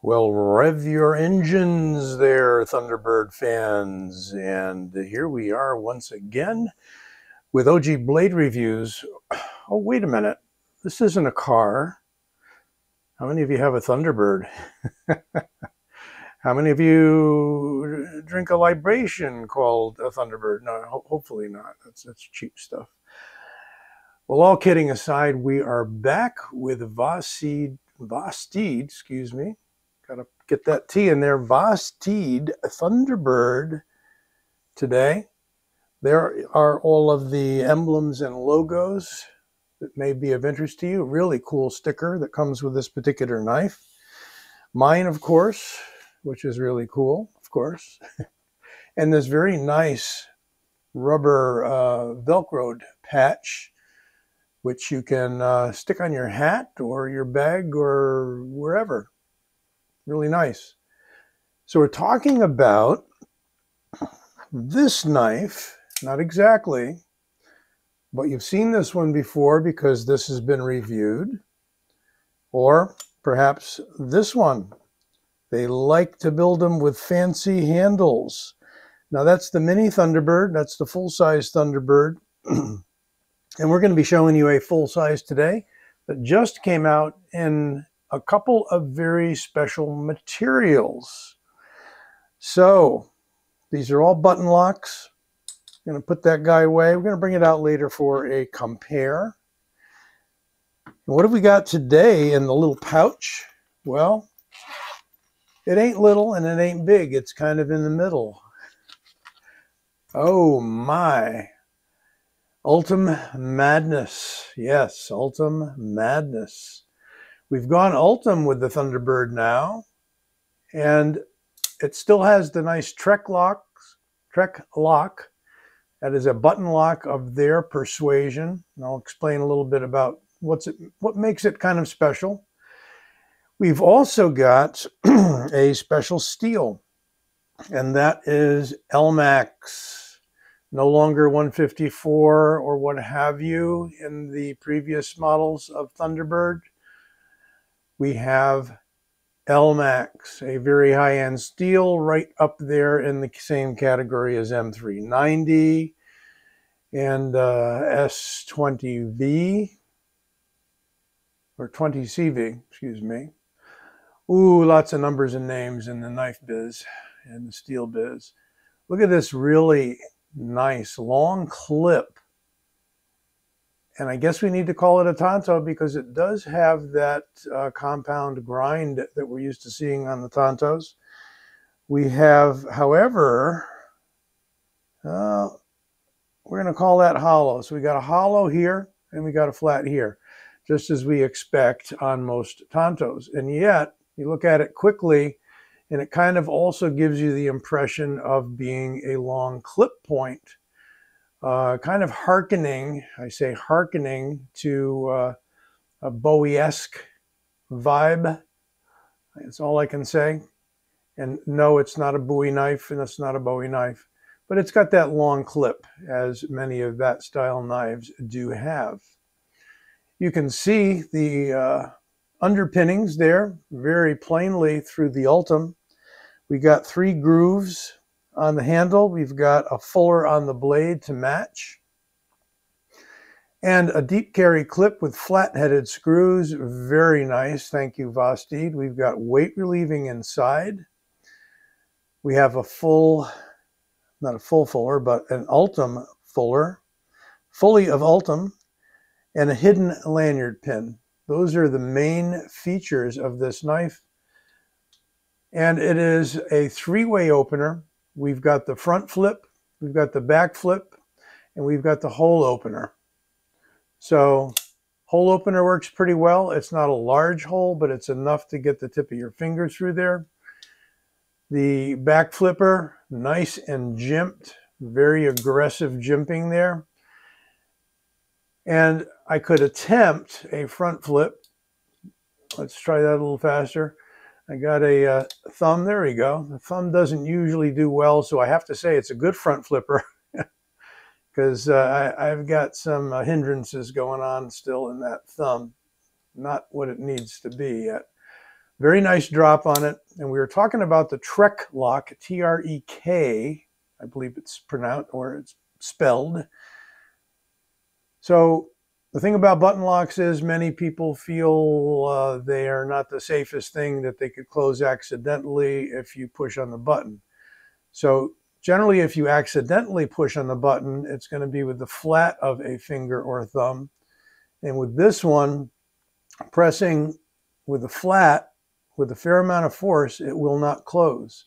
Well, rev your engines there, Thunderbird fans. And here we are once again with OG Blade reviews. Oh, wait a minute. This isn't a car. How many of you have a Thunderbird? How many of you drink a libation called a Thunderbird? No, hopefully not. That's cheap stuff. Well, all kidding aside, we are back with Vosteed, excuse me. Got to get that T in there. Vosteed Thunderbird today. There are all of the emblems and logos that may be of interest to you. Really cool sticker that comes with this particular knife. Mine, of course, which is really cool, of course. And this very nice rubber Velcroed patch, which you can stick on your hat or your bag or wherever. Really nice. So we're talking about this knife, not exactly, but you've seen this one before because this has been reviewed, or perhaps this one. They like to build them with fancy handles. Now that's the mini Thunderbird, that's the full-size Thunderbird, and we're going to be showing you a full-size today that just came out in a couple of very special materials. So these are all button locks. I'm going to put that guy away. We're going to bring it out later for a compare. And what have we got today in the little pouch? Well, it ain't little and it ain't big. It's kind of in the middle. Oh my. Ultem Madness. Yes, Ultem Madness. We've gone Ultem with the Thunderbird now, and it still has the nice Trek lock. That is a button lock of their persuasion. And I'll explain a little bit about what makes it kind of special. We've also got a special steel, and that is Elmax. No longer 154 or what have you in the previous models of Thunderbird. We have Elmax, a very high-end steel, right up there in the same category as M390 and S20V, or 20CV, excuse me. Ooh, lots of numbers and names in the knife biz and the steel biz. Look at this really nice long clip. And I guess we need to call it a Tonto because it does have that compound grind that we're used to seeing on the Tontos. We have, however, we're going to call that hollow. So we got a hollow here and we got a flat here, just as we expect on most Tontos. And yet, you look at it quickly, and it kind of also gives you the impression of being a long clip point. Kind of hearkening, I say hearkening, to a Bowie-esque vibe. That's all I can say. And no, it's not a Bowie knife, and it's not a Bowie knife. But it's got that long clip, as many of that style knives do have. You can see the underpinnings there very plainly through the Ultem. We got 3 grooves on the handle. We've got a fuller on the blade to match, and a deep carry clip with flat-headed screws. Very nice. Thank you, Vosteed. We've got weight relieving inside. We have a full, not a full fuller, but an Ultem fuller, fully of Ultem, and a hidden lanyard pin. Those are the main features of this knife. And it is a 3-way opener. We've got the front flip, we've got the back flip, and we've got the hole opener. So hole opener works pretty well. It's not a large hole, but it's enough to get the tip of your finger through there. The back flipper, nice and jimped, very aggressive jimping there. And I could attempt a front flip. Let's try that a little faster. I got a thumb. There we go. The thumb doesn't usually do well, so I have to say it's a good front flipper because I've got some hindrances going on still in that thumb. Not what it needs to be yet. Very nice drop on it. And we were talking about the Trek lock, T-R-E-K, I believe it's pronounced or it's spelled. So the thing about button locks is many people feel they are not the safest thing, that they could close accidentally if you push on the button. So generally, if you accidentally push on the button, it's going to be with the flat of a finger or thumb. And with this one, pressing with the flat, with a fair amount of force, it will not close.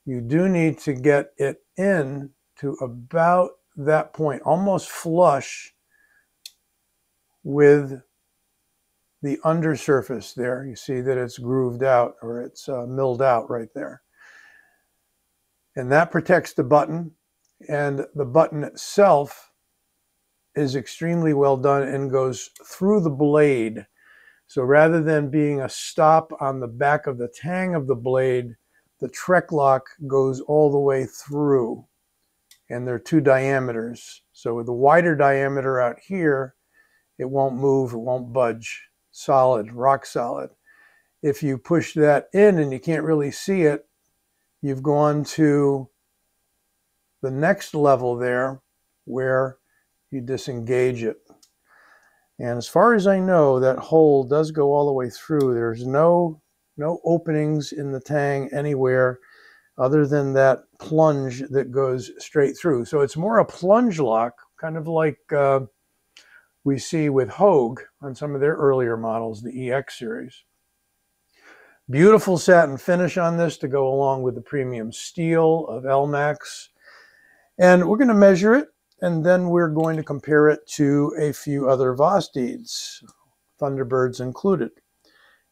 You do need to get it in to about that point, almost flush with the undersurface there. You see that it's grooved out, or it's milled out right there. And that protects the button, and the button itself is extremely well done and goes through the blade. So rather than being a stop on the back of the tang of the blade, the Trek lock goes all the way through. And there are two diameters. So with the wider diameter out here, it won't move, it won't budge. Solid, rock solid. If you push that in and you can't really see it, you've gone to the next level there where you disengage it. And as far as I know, that hole does go all the way through. There's no openings in the tang anywhere other than that plunge that goes straight through. So it's more a plunge lock, kind of like we see with Hogue on some of their earlier models, the EX series. Beautiful satin finish on this to go along with the premium steel of Elmax. And we're going to measure it, and then we're going to compare it to a few other Vosteeds, Thunderbirds included.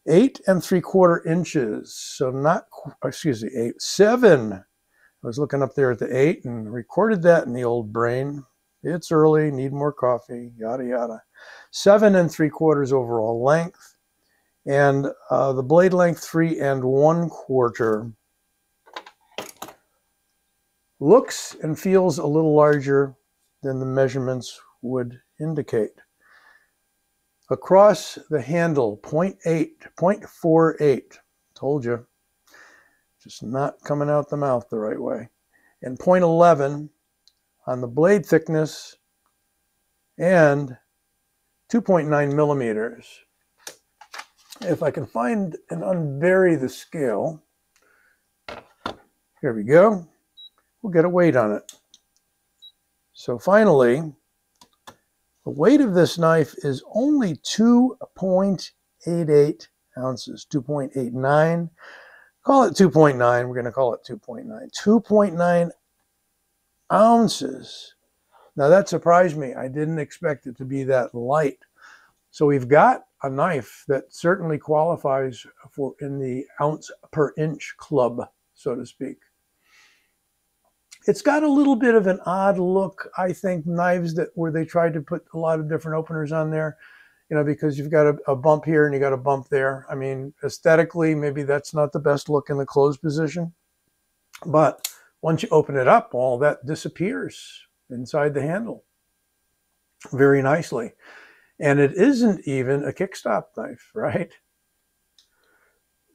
8 3/4 inches, so not, excuse me, 7. I was looking up there at the 8 and recorded that in the old brain. It's early, need more coffee, yada, yada. 7 3/4 overall length, and the blade length 3 1/4. Looks and feels a little larger than the measurements would indicate. Across the handle, 0.48. Told you. Just not coming out the mouth the right way. And 0.11 on the blade thickness, and 2.9 millimeters. If I can find and unbury the scale, here we go. We'll get a weight on it. So finally, the weight of this knife is only 2.88 ounces, 2.89. Call it 2.9. We're going to call it 2.9. 2.9 ounces. Now that surprised me. I didn't expect it to be that light. So we've got a knife that certainly qualifies for in the ounce per inch club, so to speak. It's got a little bit of an odd look, I think, knives that where they tried to put a lot of different openers on there, you know, because you've got a bump here and you got a bump there. I mean, aesthetically, maybe that's not the best look in the closed position. But once you open it up, all that disappears inside the handle very nicely. And it isn't even a kickstop knife, right?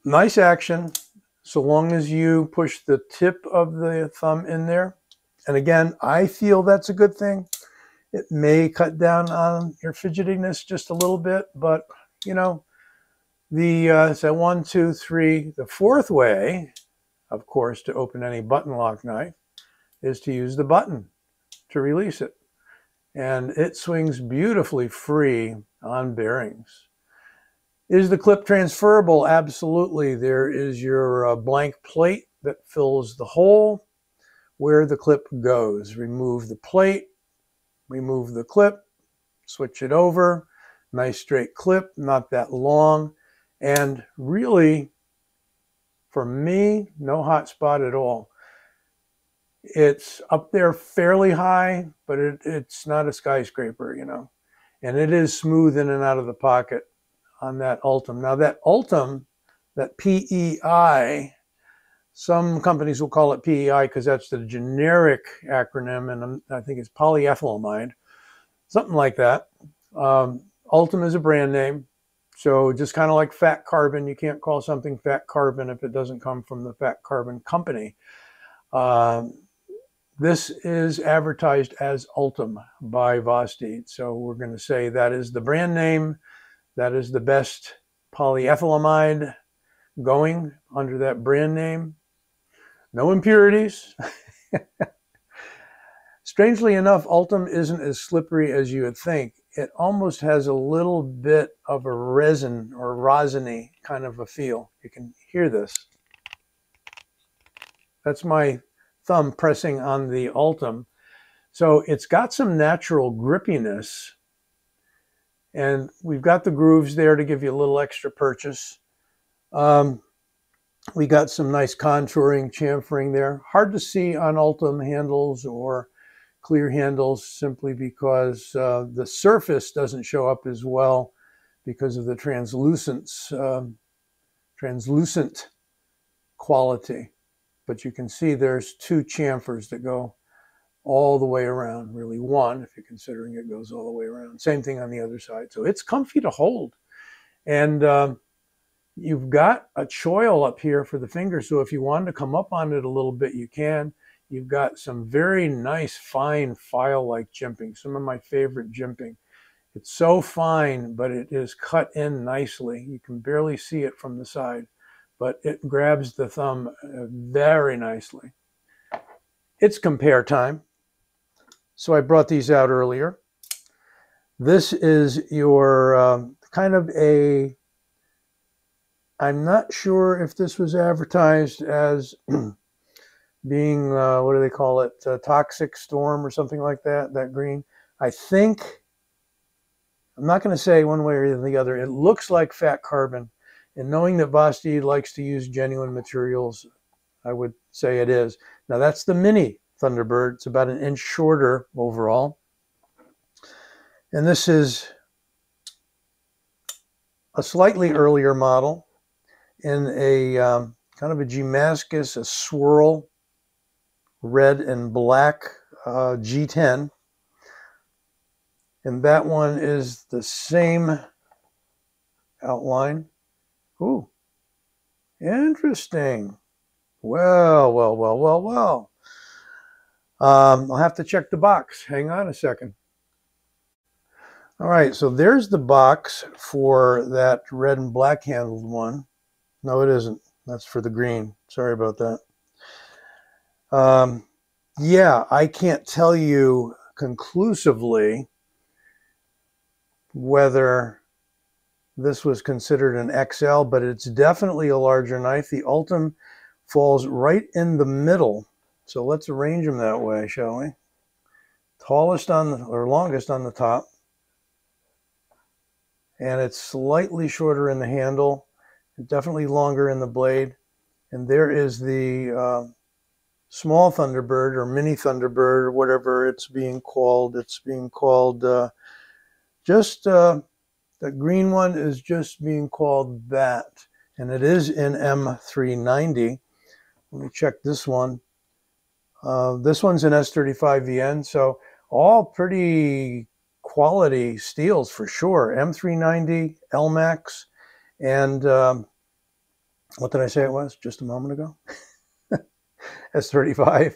Nice action. So long as you push the tip of the thumb in there. And again, I feel that's a good thing. It may cut down on your fidgetiness just a little bit, but you know, the so 1, 2, 3, the fourth way, of course, to open any button lock knife is to use the button to release it. And it swings beautifully free on bearings. Is the clip transferable? Absolutely. There is your blank plate that fills the hole where the clip goes. Remove the plate, remove the clip, switch it over. Nice straight clip, not that long. And really, for me, no hot spot at all. It's up there fairly high, but it's not a skyscraper, you know. And it is smooth in and out of the pocket on that Ultem. Now that Ultem, that PEI, some companies will call it PEI because that's the generic acronym, and I think it's polyethylamide, something like that. Ultem is a brand name, So just kind of like fat carbon, you can't call something fat carbon if it doesn't come from the fat carbon company. This is advertised as Ultem by Vosteed. So we're going to say that is the brand name. That is the best polyethylamide going under that brand name. No impurities. Strangely enough, Ultem isn't as slippery as you would think. It almost has a little bit of a resin or rosiny kind of a feel. You can hear this. That's my thumb pressing on the Ultem. So it's got some natural grippiness, and we've got the grooves there to give you a little extra purchase. We got some nice contouring, chamfering there. Hard to see on Ultem handles or clear handles simply because the surface doesn't show up as well because of the translucent quality. But you can see there's two chamfers that go all the way around, really one, if you're considering it goes all the way around. Same thing on the other side. So it's comfy to hold. And you've got a choil up here for the finger. So if you wanted to come up on it a little bit, you can. You've got some very nice, fine file-like jimping, some of my favorite jimping. It's so fine, but it is cut in nicely. You can barely see it from the side, but it grabs the thumb very nicely. It's compare time. So I brought these out earlier. This is your kind of a, I'm not sure if this was advertised as being, what do they call it, toxic storm or something like that, that green. I think, I'm not going to say one way or the other. It looks like fat carbon. And knowing that Vosteed likes to use genuine materials, I would say it is. Now that's the mini Thunderbird. It's about 1 inch shorter overall. And this is a slightly earlier model in a kind of a Damascus, a swirl, red and black G10. And that one is the same outline. Ooh, interesting. Well. I'll have to check the box. Hang on a second. All right, so there's the box for that red and black handled one. No, it isn't. That's for the green. Sorry about that. Yeah, I can't tell you conclusively whether this was considered an XL, but it's definitely a larger knife. The Ultem falls right in the middle. So let's arrange them that way, shall we? Tallest on the, or longest on the top. And it's slightly shorter in the handle, definitely longer in the blade. And there is the small Thunderbird or mini Thunderbird or whatever it's being called. It's being called the green one is just being called that. And it is in M390. Let me check this one. This one's an S35VN, so all pretty quality steels for sure. M390, Elmax, and what did I say it was just a moment ago? S35.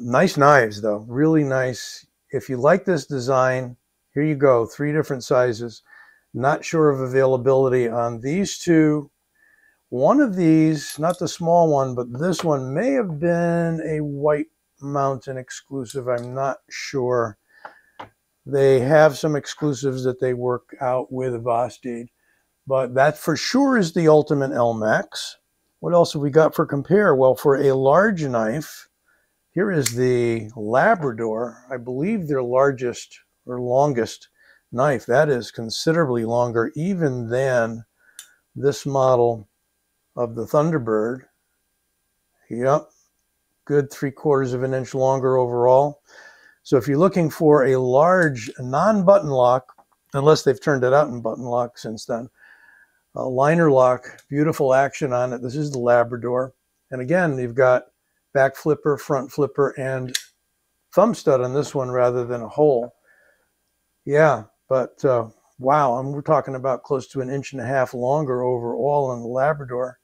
Nice knives though, really nice. If you like this design, here you go, 3 different sizes. Not sure of availability on these two. One of these, not the small one, but this one may have been a White Mountain exclusive. I'm not sure. They have some exclusives that they work out with Vosteed, but that for sure is the Ultimate Elmax. What else have we got for compare? Well, for a large knife, here is the Labrador. I believe their largest or longest knife. That is considerably longer even than this model of the Thunderbird. Yep, good 3/4 of an inch longer overall. So if you're looking for a large non-button lock, unless they've turned it out in button lock since then, a liner lock, beautiful action on it. This is the Labrador. And again, you've got back flipper, front flipper, and thumb stud on this one rather than a hole. Yeah, but wow, and we're talking about close to 1.5 inches longer overall on the Labrador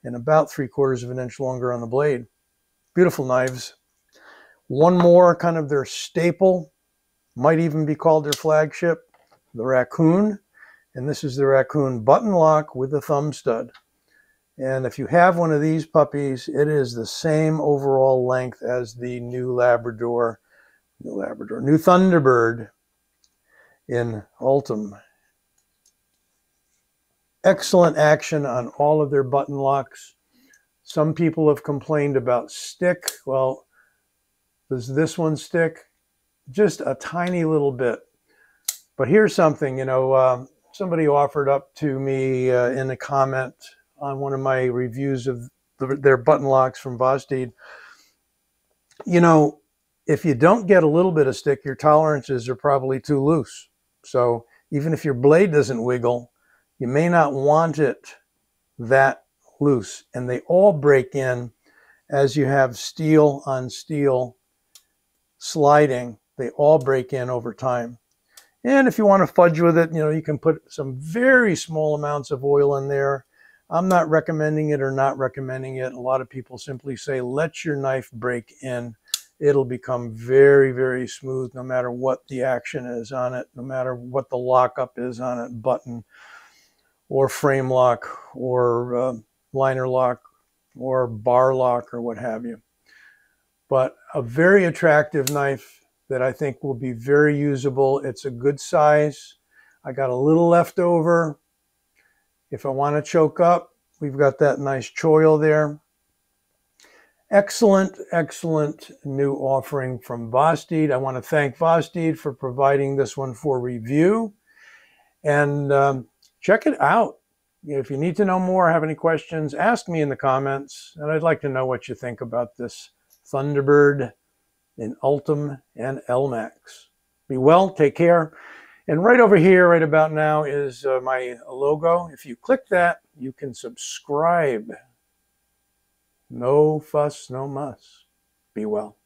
and about 3/4 of an inch longer on the blade. Beautiful knives. One more, kind of their staple, might even be called their flagship, the Raccoon. And this is the Raccoon button lock with a thumb stud. And if you have one of these puppies, it is the same overall length as the new Thunderbird in Ultem. Excellent action on all of their button locks. Some people have complained about stick. Well, does this one stick? Just a tiny little bit. But here's something, somebody offered up to me in a comment on one of my reviews of their button locks from Vosteed. If you don't get a little bit of stick, your tolerances are probably too loose. So even if your blade doesn't wiggle, you may not want it that loose. And they all break in as you have steel on steel sliding. They all break in over time. And if you want to fudge with it, you can put some very small amounts of oil in there. I'm not recommending it or not recommending it. A lot of people simply say, let your knife break in. It'll become very, very smooth no matter what the action is on it, no matter what the lockup is on it, button or frame lock or liner lock or bar lock or what have you. But a very attractive knife that I think will be very usable. It's a good size. I got a little left over. If I want to choke up, we've got that nice choil there. Excellent, excellent new offering from Vosteed. I want to thank Vosteed for providing this one for review. And check it out. If you need to know more, have any questions, ask me in the comments. And I'd like to know what you think about this Thunderbird in Ultem and Elmax. Be well, take care. And right over here, right about now, is my logo. If you click that, you can subscribe. No fuss, no muss. Be well.